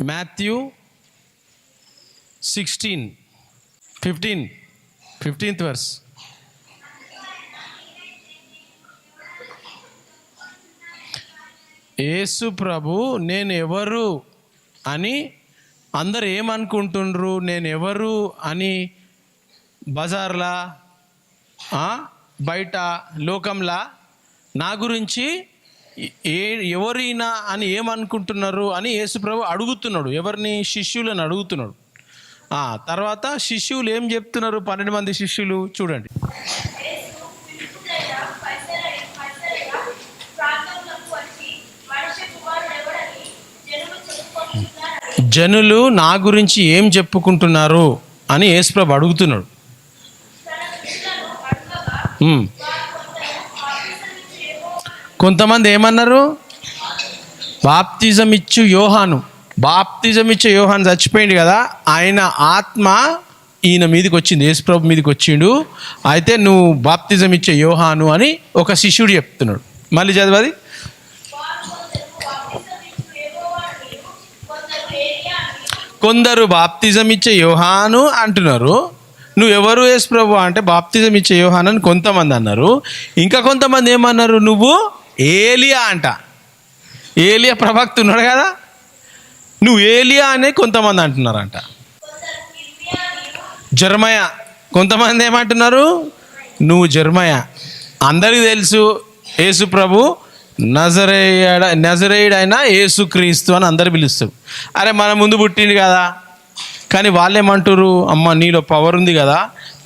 Matthew 15th verse. యేసు ప్రభు నేను ఎవరు అని అందరు ఏమనుకుంటుండ్రు, నేను ఎవరు అని బజార్లా బయట లోకంలా నా గురించి ఎవరైనా అని ఏమనుకుంటున్నారు అని యేసు ప్రభు అడుగుతున్నాడు. ఎవరిని? శిష్యులను అడుగుతున్నాడు. తర్వాత శిష్యులు ఏం చెప్తున్నారు? 12 మంది శిష్యులు చూడండి. జనులు నా గురించి ఏం చెప్పుకుంటున్నారు అని యేసుప్రభు అడుగుతున్నాడు. కొంతమంది ఏమన్నారు? బాప్తిజం ఇచ్చే యోహాను చచ్చిపోయింది కదా, ఆయన ఆత్మ ఈయన మీదకి వచ్చింది, యేసుప్రభు మీదకి వచ్చిండు. అయితే నువ్వు బాప్తిజం ఇచ్చే యోహాను అని ఒక శిష్యుడు చెప్తున్నాడు. మళ్ళీ చదవది. కొందరు బాప్తిజం ఇచ్చే యోహాను అంటున్నారు. నువ్వు ఎవరు యేసుప్రభు అంటే బాప్తిజం ఇచ్చే యోహాను అని కొంతమంది అన్నారు. ఇంకా కొంతమంది ఏమన్నారు? నువ్వు ఏలియా అంట. ఏలియా ప్రవక్త ఉన్నాడు కదా, నువ్వు ఏలియా అనే కొంతమంది అంటున్నారంట. జెరమయా, కొంతమంది ఏమంటున్నారు? నువ్వు జెరమయా. అందరికీ తెలుసు యేసు ప్రభు నజరేయుడు అయిన యేసు క్రీస్తు అని అందరు పిలుస్తారు. అరే మన ముందు పుట్టింది కదా, కానీ వాళ్ళేమంటారు? అమ్మ నీలో పవర్ ఉంది కదా,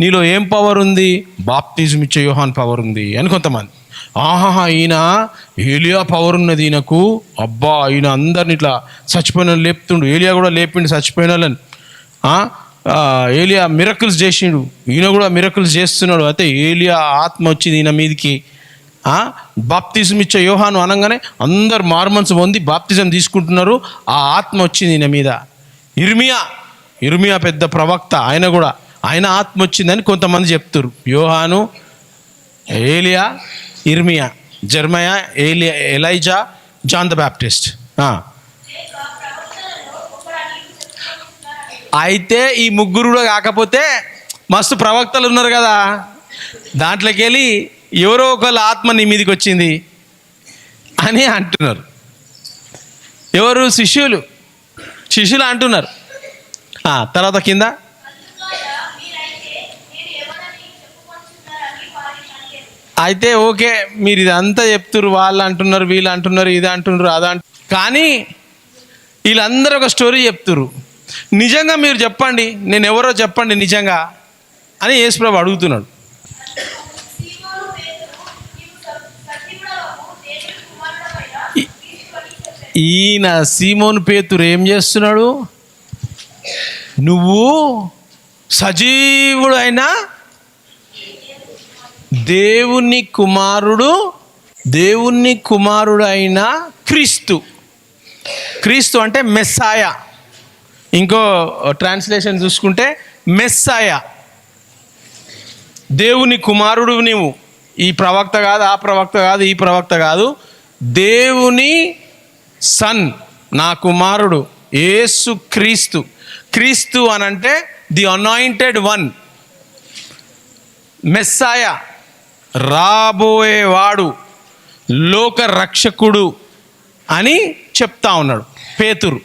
నీలో ఏం పవర్ ఉంది? బాప్తిజం ఇచ్చే యోహాన్ పవర్ ఉంది అని కొంతమంది. ఈయన ఏలియా పవర్ ఉన్నది ఈయనకు. అబ్బా ఈయన అందరిని ఇట్లా చచ్చిపోయిన లేపుతుండు, ఏలియా కూడా లేపిండు చచ్చిపోయిన వాళ్ళని. ఏలియా మిరకిల్స్ చేసిండు, ఈయన కూడా మిరకిల్స్ చేస్తున్నాడు. అయితే ఏలియా ఆత్మ వచ్చింది ఈయన మీదకి. బాప్తిజం ఇచ్చే యోహాను అనగానే అందరు మార్మన్స్ పొంది బాప్తిజం తీసుకుంటున్నారు. ఆ ఆత్మ వచ్చింది ఈయన మీద. ఇర్మియా పెద్ద ప్రవక్త, ఆయన ఆత్మ వచ్చిందని కొంతమంది చెప్తారు. యోహాను, ఏలియా, ఇర్మియా, Jeremiah, Elijah, John the Baptist. అయితే ఈ ముగ్గురు కూడా కాకపోతే మస్తు ప్రవక్తలు ఉన్నారు కదా, దాంట్లోకి వెళ్ళి ఎవరో ఒకళ్ళ ఆత్మ నీ మీదకి వచ్చింది అని అంటున్నారు. ఎవరు? శిష్యులు అంటున్నారు. తర్వాత కింద అయితే ఓకే, మీరు ఇదంతా చెప్తున్నారు, వాళ్ళు అంటున్నారు, వీళ్ళు అంటున్నారు, ఇది అంటున్నారు, కానీ వీళ్ళందరూ ఒక స్టోరీ చెప్తున్నారు. నిజంగా మీరు చెప్పండి, నేను ఎవరో చెప్పండి నిజంగా అని యేసుప్రభు అడుగుతున్నాడు. ఈయన సీమోను పేతురు ఏం చేస్తున్నాడు? నువ్వు సజీవుడు అయిన దేవుని కుమారుడు అయిన క్రీస్తు అంటే మెస్సాయా. ఇంకో ట్రాన్స్లేషన్ చూసుకుంటే మెస్సాయా, దేవుని కుమారుడు నీవు. ఈ ప్రవక్త కాదు, ఆ ప్రవక్త కాదు, ఈ ప్రవక్త కాదు, దేవుని సన్, నా కుమారుడు యేసు క్రీస్తు. క్రీస్తు అనంటే ది అనాయింటెడ్ వన్, మెస్సాయా, రాబోయేవాడు, లోక రక్షకుడు అని చెప్తా ఉన్నాడు పేతురు.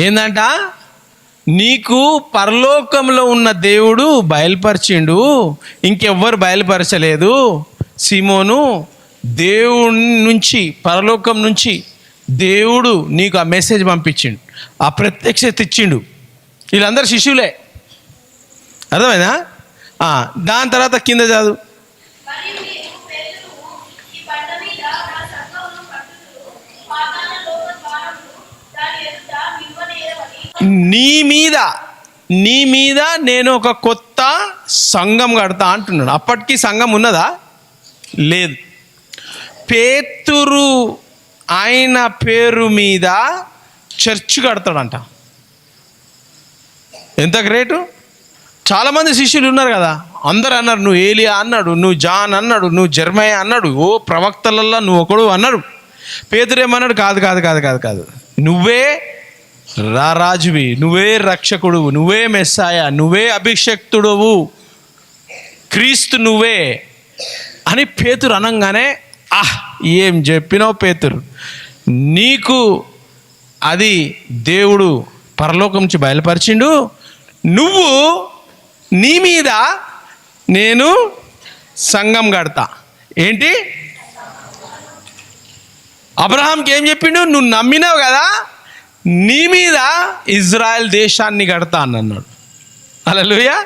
ఏందంట? నీకు పరలోకంలో ఉన్న దేవుడు బయలుపరిచిండు, ఇంకెవ్వరు బయలుపరచలేదు. సీమోను, దేవుని నుంచి, పరలోకం నుంచి దేవుడు నీకు ఆ మెసేజ్ పంపించిండు, ఆ ప్రత్యక్షత ఇచ్చిండు. వీళ్ళందరూ శిష్యులే, అర్థమైందా? దాని తర్వాత కింద చదువు. నీ మీద నేను ఒక కొత్త సంఘం కడతా అంటున్నాడు. అప్పటికి సంఘం ఉన్నదా? లేదు. పేతురు ఆయన పేరు మీద చర్చ్ కడతాడంట. ఎంత గ్రేటు. చాలామంది శిష్యులు ఉన్నారు కదా, అందరు అన్నారు నువ్వు ఏలియా అన్నాడు, నువ్వు జాన్ అన్నాడు, నువ్వు జెర్మయా అన్నాడు, ఓ ప్రవక్తలల్లో నువ్వు ఒకడు అన్నాడు. పేతురేమన్నాడు, కాదు కాదు కాదు కాదు కాదు, నువ్వే రారాజువి, నువ్వే రక్షకుడు, నువ్వే మెస్సాయ, నువ్వే అభిషక్తుడువు, క్రీస్తు నువ్వే అని పేతురు అనగానే, ఏం చెప్పినావు పేతురు, నీకు అది దేవుడు పరలోకం నుంచి బయలుపరిచిండు, నువ్వు నీ మీద నేను సంఘం కడతా. ఏంటి? అబ్రహాంకి ఏం చెప్పిండు? నువ్వు నమ్మినావు కదా, నీ మీద ఇజ్రాయెల్ దేశాన్ని కడతా అని అన్నాడు. హల్లెలూయా.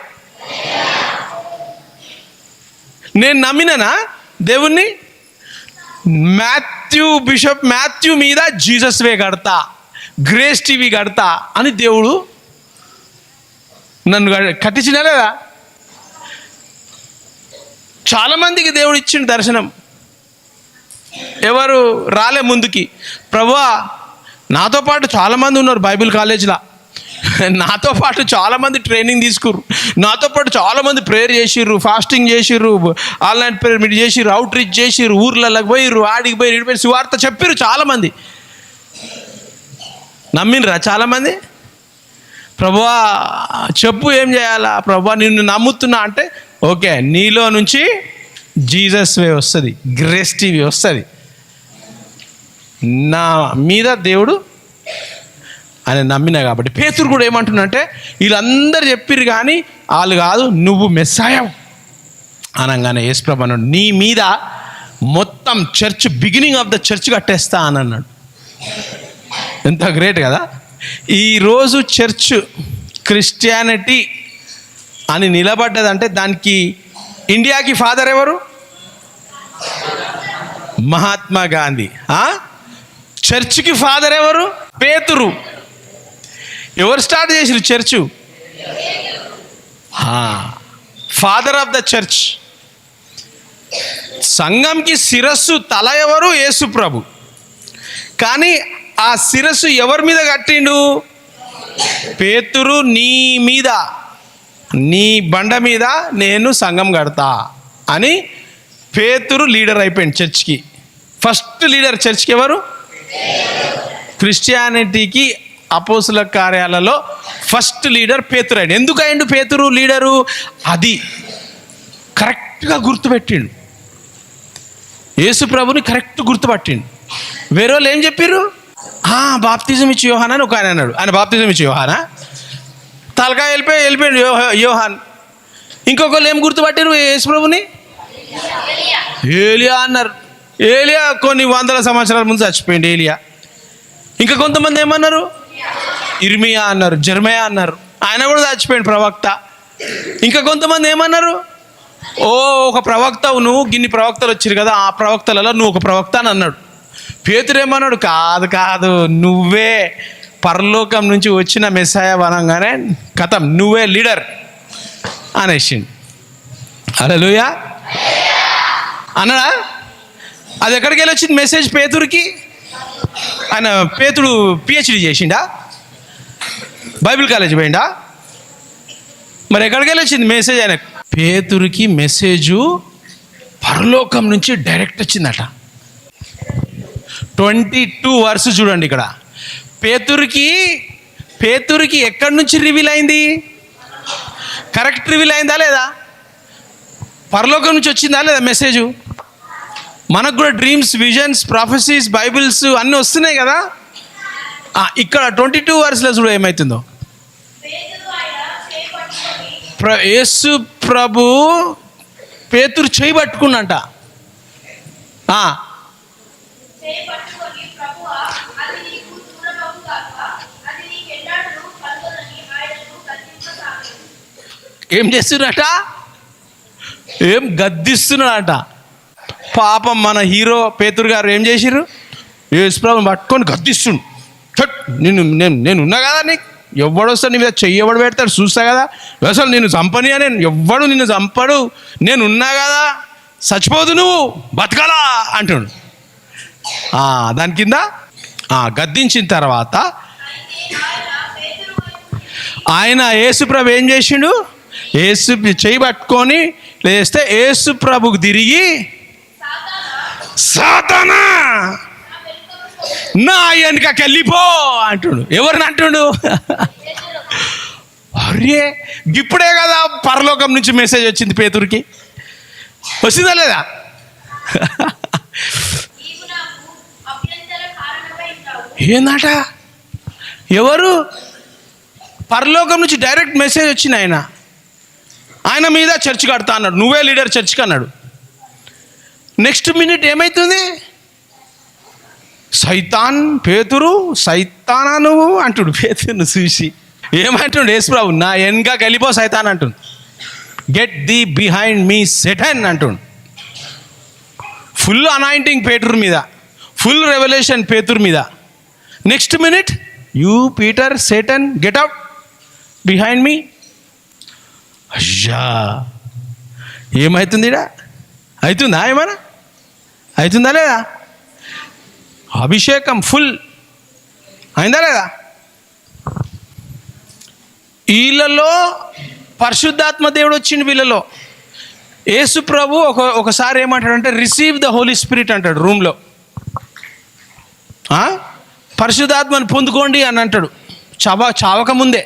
నేను నమ్మినానా దేవుణ్ణి? బిషప్ మాథ్యూ మీద జీసస్ వే కడతా, గ్రేస్ టీవీ కడతా అని దేవుడు నన్ను కట్టించినా లేదా? చాలామందికి దేవుడు ఇచ్చిన దర్శనం. ఎవరు రాలే ముందుకి, ప్రభువా నాతో పాటు చాలామంది ఉన్నారు బైబిల్ కాలేజ్లో, నాతో పాటు చాలామంది ట్రైనింగ్ తీసుకుర్రు, నాతో పాటు చాలామంది ప్రేయర్ చేసిర్రు, ఫాస్టింగ్ చేసిర్రు, ఆన్లైన్ ప్రేయర్ మీట్ చేసిర్రు, అవుట్ రీచ్ చేసిర్రు, ఊర్లలోకి పోయిర్రు, ఆడికి పోయి ఇడిపోయి సువార్త చెప్పిర్రు. చాలామంది నమ్మినరా? చాలామంది ప్రభువా చెప్పు ఏం చేయాలా, ప్రభువా నిన్ను నమ్ముతున్నా అంటే, ఓకే నీలో నుంచి జీసస్ వే వస్తుంది, గ్రేస్ టీవీ వస్తుంది, నా మీద దేవుడు అని నమ్మినా కాబట్టి. పేతురు కూడా ఏమంటున్నాడంటే, వీళ్ళందరూ చెప్పిర్రు కానీ వాళ్ళు కాదు, నువ్వు మెస్సాయవు అనగానే యేసుప్రభు అన్నాడు, నీ మీద మొత్తం church, beginning of the church కట్టేస్తా అని అన్నాడు. ఎంత గ్రేట్ కదా. ఈరోజు చర్చ్ క్రిస్టియానిటీ అని నిలబడ్డదంటే దానికి ఇండియాకి ఫాదర్ ఎవరు? మహాత్మా గాంధీ. చర్చ్కి ఫాదర్ ఎవరు? పేతురు. ఎవరు స్టార్ట్ చేసిరు church? Father of the church. సంఘంకి శిరస్సు, తల ఎవరు? యేసు ప్రభు. కానీ ఆ శిరస్సు ఎవరి మీద కట్టిండు? పేతురు నీ మీద, నీ బండ మీద నేను సంఘం కడతా అని పేతురు లీడర్ అయిపోయింది చర్చ్కి. ఫస్ట్ లీడర్ చర్చ్కి ఎవరు? క్రిస్టియానిటీకి అపోస్తుల కార్యాలలో ఫస్ట్ లీడర్ పేతురు అయ్యిండు. ఎందుకు అయ్యిండు పేతురు లీడరు? అది కరెక్ట్గా గుర్తుపెట్టిండు, యేసు ప్రభుని కరెక్ట్ గుర్తుపట్టిండు. వేరే వాళ్ళు ఏం చెప్పారు? బాప్తిజం ఇచ్చి యోహాన్ అని ఒక ఆయన అన్నాడు. ఆయన బాప్తిజం ఇచ్చి యోహానా? తలకాయ వెళ్ళిపోయాడు యోహాన్. ఇంకొకళ్ళు ఏం గుర్తుపట్టారు యేసు ప్రభుని? ఏలియా అన్నారు. ఏలియా కొన్ని వందల సంవత్సరాల ముందు చచ్చిపోయింది ఏలియా. ఇంకా కొంతమంది ఏమన్నారు? ఇర్మియా అన్నారు, జెర్మయా అన్నారు, ఆయన కూడా చచ్చిపోయింది ప్రవక్త. ఇంకా కొంతమంది ఏమన్నారు? ఒక ప్రవక్తవు నువ్వు, గిన్ని ప్రవక్తలు వచ్చారు కదా, ఆ ప్రవక్తలలో నువ్వు ఒక ప్రవక్త అని అన్నాడు. పేతురు ఏమన్నాడు? కాదు కాదు, నువ్వే పరలోకం నుంచి వచ్చిన మెస్సాయా అనగానే కథం, నువ్వే లీడర్ అనేసిండు. హల్లెలూయా అన్నాడా? అది ఎక్కడికి వెళ్ళి వచ్చింది మెసేజ్ పేతురుకి? ఆయన పేతుడు పిహెచ్డి చేసిండా? బైబిల్ కాలేజ్ పోయిండా? మరి ఎక్కడికి వెళ్ళి వచ్చింది మెసేజ్? ఆయన పేతురుకి మెసేజు పరలోకం నుంచి డైరెక్ట్ వచ్చిందట. 22 వర్స్ చూడండి ఇక్కడ. పేతురుకి ఎక్కడి నుంచి రివీల్ అయింది? కరెక్ట్ రివీల్ అయిందా లేదా? పరలోకం నుంచి వచ్చిందా లేదా మెసేజు? మనకు కూడా డ్రీమ్స్, విజన్స్, ప్రాఫెసీస్, బైబిల్స్ అన్నీ వస్తున్నాయి కదా. ఇక్కడ 22 వర్స్లో చూడ ఏమవుతుందో. యేసు ప్రభు పేతురు చేయి పట్టుకున్నట. ఏం చేస్తున్నాడట? ఏం గద్దిస్తున్నాడట. పాపం మన హీరో పేతురు గారు ఏం చేసిర్రు? యేసు ప్రభుని పట్టుకొని గద్దిస్తుండు. నేను ఉన్నా కదా, నీకు ఎవడొస్తా నీ మీద చెయ్యి ఎవడు పెడతాడు చూస్తా కదా, అసలు నేను చంపని అని ఎవ్వడు నిన్ను చంపడు, నేను ఉన్నా కదా, చచ్చిపోదు నువ్వు బతకాలా అంటాడు. దాని కింద గద్దించిన తర్వాత ఆయన యేసుప్రభు ఏం చేసిండు? యేసు చేయి పట్టుకొని లేస్తే యేసుప్రభుకు తిరిగి, సాతానా నా వెనుకకి వెళ్ళిపో అంటుడు. ఎవరిని అంటుడు? అరే ఇప్పుడే కదా పరలోకం నుంచి మెసేజ్ వచ్చింది పేతురికి. వచ్చిందా లేదా? ఏందట? ఎవరు? పరలోకం నుంచి డైరెక్ట్ మెసేజ్ వచ్చింది. ఆయన మీద చర్చ్ కడతా అన్నాడు. నువ్వే లీడర్ చర్చ్కి అన్నాడు. నెక్స్ట్ మినిట్ ఏమవుతుంది? సైతాన్ పేతురు, సైతానా నువ్వు అంటుడు. పేతురును చూసి ఏమంటుండు యేసుప్రభు? నా వెనక వెళ్ళిపో సైతాన్ అంటుండు. గెట్ ది బిహైండ్ మీ సెటన్ అంటుండు. ఫుల్ అనాయింటింగ్ పేతురు మీద, ఫుల్ రెవల్యూషన్ పేతురు మీద. Next minute, you Peter Satan get out behind me. అయ్యా ఏమవుతుంది? అవుతుందా? ఏమన్నా అవుతుందా లేదా? అభిషేకం ఫుల్ అయిందా లేదా? వీళ్ళలో పరిశుద్ధాత్మ దేవుడు వచ్చింది. వీళ్ళలో యేసు ప్రభు ఒకసారి ఏమంటాడంటే రిసీవ్ ద హోలీ స్పిరిట్ అంటాడు రూమ్లో. పరిశుద్ధాత్మని పొందుకోండి అని అంటాడు చావక ముందే.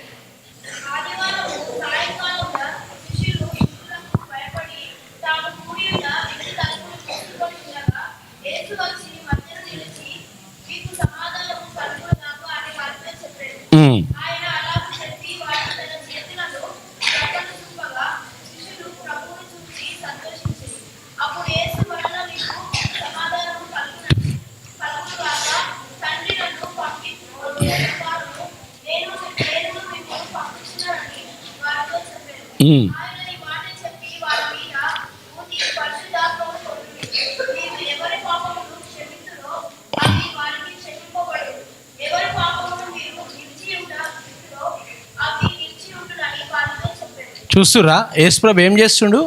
చూస్తురా యేసుప్రభు ఏం చేస్తుండు?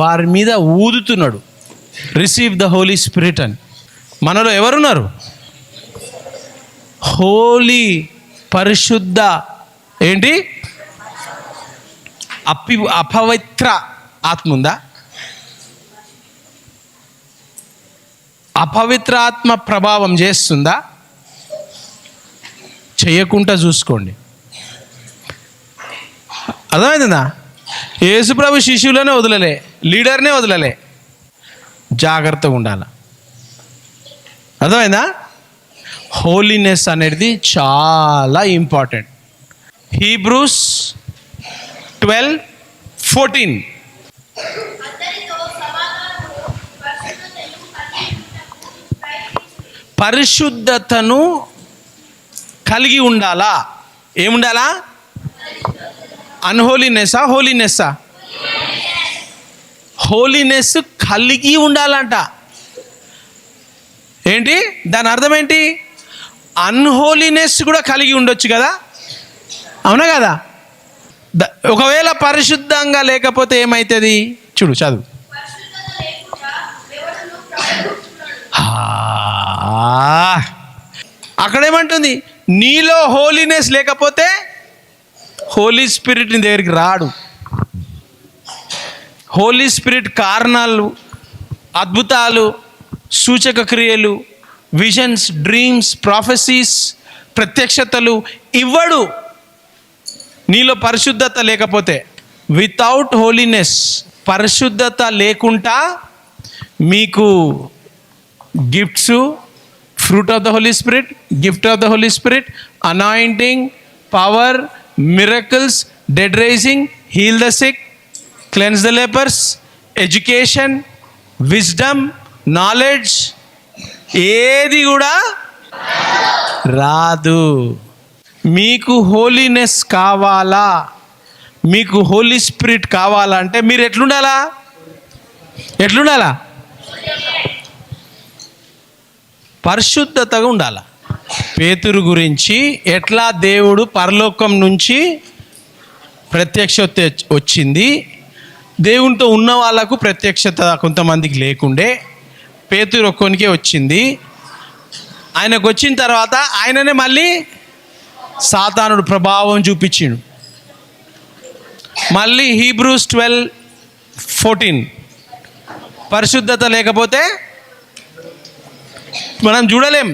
వారి మీద ఊదుతున్నాడు, రిసీవ్ ద హోలీ స్పిరిట్ అని. మనలో ఎవరున్నారు? హోలీ పరిశుద్ధ ఏంటి అపవిత్ర ఆత్మ ఉందా? అపవిత్ర ఆత్మ ప్రభావం చేస్తుందా? చేయకుండా చూసుకోండి. అర్థమైందా? యేసుప్రభు శిష్యులనే వదలలే, లీడర్నే వదలలే. జాగ్రత్తగా ఉండాలి. అర్థమైందా? హోలీనెస్ అనేది చాలా ఇంపార్టెంట్. హీబ్రూస్ 12:14 పరిశుద్ధతను కలిగి ఉండాలా? ఏముండాలా? అన్హోలీనెస్సా హోలీనెస్సా? హోలీనెస్ కలిగి ఉండాలంట. ఏంటి దాని అర్థం ఏంటి? అన్హోలీనెస్ కూడా కలిగి ఉండొచ్చు కదా, అవునా కదా? ఒకవేళ పరిశుద్ధంగా లేకపోతే ఏమవుతుంది? చూడు, చదువు. అక్కడేమంటుంది? నీలో హోలీనెస్ లేకపోతే హోలీ స్పిరిట్ నీ దగ్గరికి రాడు. హోలీ స్పిరిట్ కారణాలు, అద్భుతాలు, సూచక క్రియలు, విజన్స్, డ్రీమ్స్, ప్రాఫెసీస్, ప్రత్యక్షతలు ఇవ్వడు నీలో పరిశుద్ధత లేకపోతే. వితౌట్ హోలీనెస్, పరిశుద్ధత లేకుండా మీకు gifts, fruit of the Holy Spirit, gift of the Holy Spirit, anointing, power, miracles, dead raising, heal the sick, cleanse the lepers, education, wisdom, knowledge ఏది కూడా రాదు. మీకు హోలీనెస్ కావాలా, మీకు హోలీ స్పిరిట్ కావాలంటే మీరు ఎట్లుండాలా? పరిశుద్ధతగా ఉండాలి. పేతురు గురించి ఎట్లా దేవుడు పరలోకం నుంచి ప్రత్యక్షత వచ్చింది, దేవునితో ఉన్న వాళ్ళకు ప్రత్యక్షత కొంతమందికి లేకుండే, పేతురు ఒక్కొనికే వచ్చింది. ఆయనకు వచ్చిన తర్వాత ఆయననే మళ్ళీ సాతానుడు ప్రభావం చూపించిండు. మళ్ళీ హీబ్రూస్ 12:14 పరిశుద్ధత లేకపోతే మనం చూడలేం.